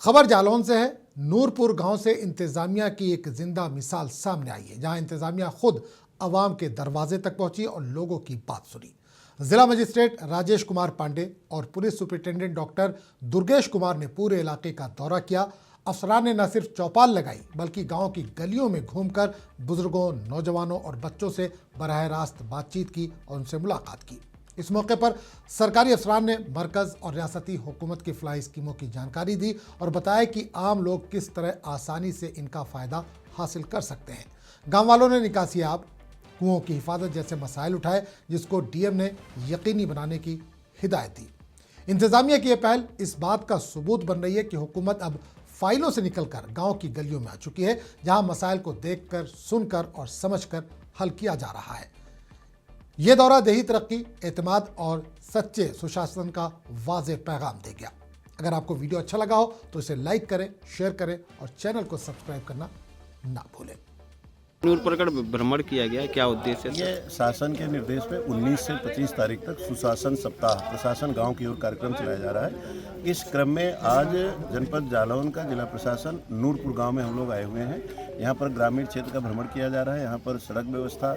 खबर जालौन से है। नूरपुर गांव से इंतजामिया की एक जिंदा मिसाल सामने आई है, जहां इंतजामिया खुद अवाम के दरवाजे तक पहुंची और लोगों की बात सुनी। जिला मजिस्ट्रेट राजेश कुमार पांडे और police superintendent doctor Durgesh Kumar ने पूरे इलाके का दौरा किया। अफसरान ने न सिर्फ चौपाल लगाई बल्कि गांव की गलियों में घूमकर बुजुर्गों, नौजवानों और बच्चों से बराह रास्त बातचीत की और उनसे मुलाकात की। इस मौके पर सरकारी अफसरान ने मरकज़ और रियासती हुकूमत की फलाही स्कीमों की जानकारी दी और बताया कि आम लोग किस तरह आसानी से इनका फ़ायदा हासिल कर सकते हैं। गाँव वालों ने निकासी आब, कुओं की हिफाजत जैसे मसाइल उठाए, जिसको डीएम ने यकीनी बनाने की हिदायत दी। इंतजामिया की यह पहल इस बात का सबूत बन रही है कि हुकूमत अब फाइलों से निकलकर गांव की गलियों में आ चुकी है, जहां मसाइल को देखकर, सुनकर और समझकर हल किया जा रहा है। यह दौरा देही तरक्की, एतमाद और सच्चे सुशासन का वाज़ेह पैगाम दे गया। अगर आपको वीडियो अच्छा लगा हो तो इसे लाइक करें, शेयर करें और चैनल को सब्सक्राइब करना ना भूलें। नूरपुर का भ्रमण किया गया, क्या उद्देश्य है? ये शासन के निर्देश पे 19 से 25 तारीख तक सुशासन सप्ताह प्रशासन गांव की ओर कार्यक्रम चलाया जा रहा है। इस क्रम में आज जनपद जालौन का जिला प्रशासन नूरपुर गांव में हम लोग आए हुए हैं। यहाँ पर ग्रामीण क्षेत्र का भ्रमण किया जा रहा है। यहाँ पर सड़क व्यवस्था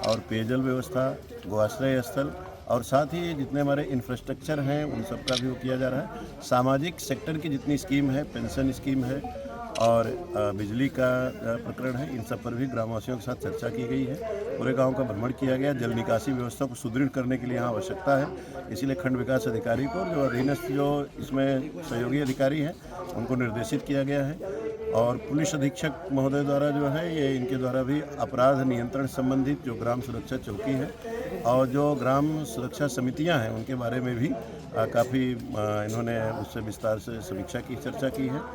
और पेयजल व्यवस्था, गोआश्रय स्थल और साथ ही जितने हमारे इंफ्रास्ट्रक्चर हैं उन सब का भी वो किया जा रहा है। सामाजिक सेक्टर की जितनी स्कीम है, पेंशन स्कीम है और बिजली का प्रकरण है, इन सब पर भी ग्रामवासियों के साथ चर्चा की गई है। पूरे गांव का भ्रमण किया गया। जल निकासी व्यवस्था को सुदृढ़ करने के लिए यहाँ आवश्यकता है, इसीलिए खंड विकास अधिकारी को जो अधीनस्थ जो इसमें सहयोगी अधिकारी हैं उनको निर्देशित किया गया है। और पुलिस अधीक्षक महोदय द्वारा जो है ये इनके द्वारा भी अपराध नियंत्रण संबंधित जो ग्राम सुरक्षा चौकी है और जो ग्राम सुरक्षा समितियां हैं उनके बारे में भी काफ़ी इन्होंने उससे विस्तार से समीक्षा की, चर्चा की है।